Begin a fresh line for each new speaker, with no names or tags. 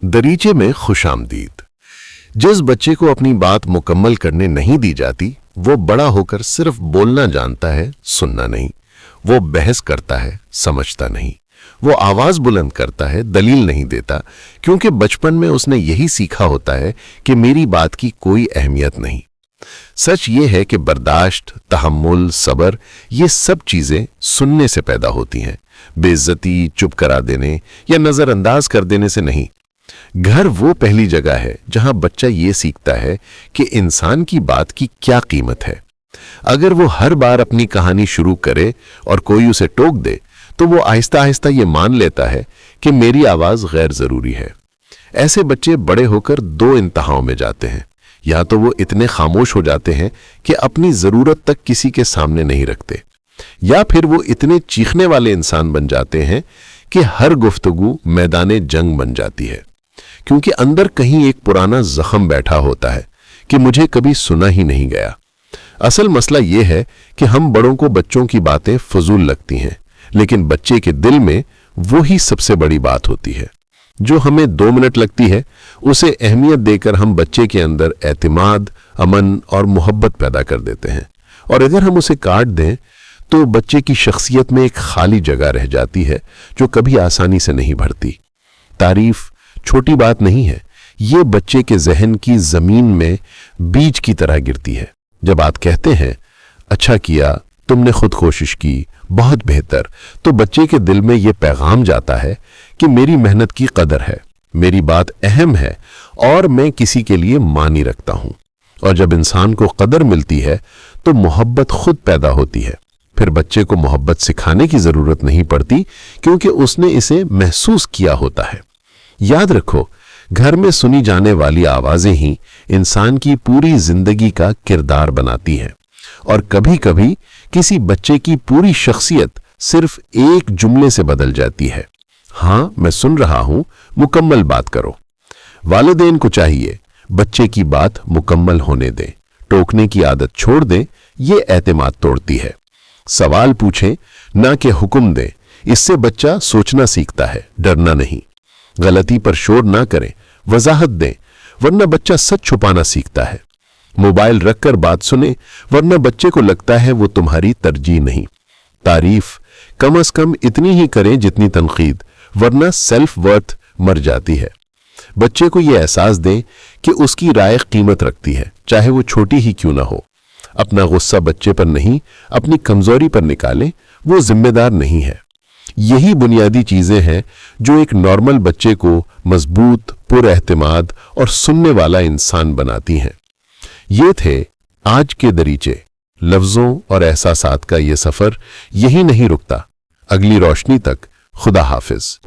दरीचे में खुशामदीद। जिस बच्चे को अपनी बात मुकम्मल करने नहीं दी जाती, वो बड़ा होकर सिर्फ बोलना जानता है, सुनना नहीं। वो बहस करता है, समझता नहीं। वो आवाज बुलंद करता है, दलील नहीं देता, क्योंकि बचपन में उसने यही सीखा होता है कि मेरी बात की कोई अहमियत नहीं। सच ये है कि बर्दाश्त, तहम्मुल, सब्र, ये सब चीजें सुनने से पैदा होती हैं, बेइज्जती, चुप करा देने या नजरअंदाज कर देने से नहीं। घर वो पहली जगह है जहां बच्चा ये सीखता है कि इंसान की बात की क्या कीमत है। अगर वो हर बार अपनी कहानी शुरू करे और कोई उसे टोक दे, तो वो आहिस्ता आहिस्ता ये मान लेता है कि मेरी आवाज गैर जरूरी है। ऐसे बच्चे बड़े होकर दो इंतहाओं में जाते हैं। या तो वो इतने खामोश हो जाते हैं कि अपनी जरूरत तक किसी के सामने नहीं रखते, या फिर वो इतने चीखने वाले इंसान बन जाते हैं कि हर गुफ्तगू मैदाने जंग बन जाती है, क्योंकि अंदर कहीं एक पुराना जख्म बैठा होता है कि मुझे कभी सुना ही नहीं गया। असल मसला यह है कि हम बड़ों को बच्चों की बातें फजूल लगती हैं, लेकिन बच्चे के दिल में वो ही सबसे बड़ी बात होती है। जो हमें 2 मिनट लगती है, उसे अहमियत देकर हम बच्चे के अंदर एतमाद, अमन और मोहब्बत पैदा कर देते हैं। और अगर हम उसे काट दें तो बच्चे की शख्सियत में एक खाली जगह रह जाती है जो कभी आसानी से नहीं भरती। तारीफ छोटी बात नहीं है, ये बच्चे के जहन की जमीन में बीज की तरह गिरती है। जब आप कहते हैं, अच्छा किया, तुमने खुद कोशिश की, बहुत बेहतर, तो बच्चे के दिल में यह पैगाम जाता है कि मेरी मेहनत की कदर है, मेरी बात अहम है और मैं किसी के लिए मानी रखता हूं। और जब इंसान को कदर मिलती है तो मोहब्बत खुद पैदा होती है। फिर बच्चे को मोहब्बत सिखाने की जरूरत नहीं पड़ती, क्योंकि उसने इसे महसूस किया होता है। याद रखो, घर में सुनी जाने वाली आवाजें ही इंसान की पूरी जिंदगी का किरदार बनाती हैं। और कभी कभी किसी बच्चे की पूरी शख्सियत सिर्फ एक जुमले से बदल जाती है, हां मैं सुन रहा हूं, मुकम्मल बात करो। वालिदैन को चाहिए बच्चे की बात मुकम्मल होने दें, टोकने की आदत छोड़ दें, ये एतमाद तोड़ती है। सवाल पूछें ना कि हुक्म दें, इससे बच्चा सोचना सीखता है, डरना नहीं। गलती पर शोर ना करें, वजाहत दें, वरना बच्चा सच छुपाना सीखता है। मोबाइल रखकर बात सुने, वरना बच्चे को लगता है वो तुम्हारी तरजीह नहीं। तारीफ कम से कम इतनी ही करें जितनी तनकीद, वरना सेल्फ वर्थ मर जाती है। बच्चे को यह एहसास दें कि उसकी राय कीमत रखती है, चाहे वो छोटी ही क्यों ना हो। अपना गुस्सा बच्चे पर नहीं, अपनी कमजोरी पर निकालें, वो जिम्मेदार नहीं है। यही बुनियादी चीजें हैं जो एक नॉर्मल बच्चे को मजबूत, पुरएहतमाद और सुनने वाला इंसान बनाती हैं। ये थे आज के दरीचे। लफ्जों और एहसासात का ये सफर यही नहीं रुकता। अगली रोशनी तक खुदा हाफिज।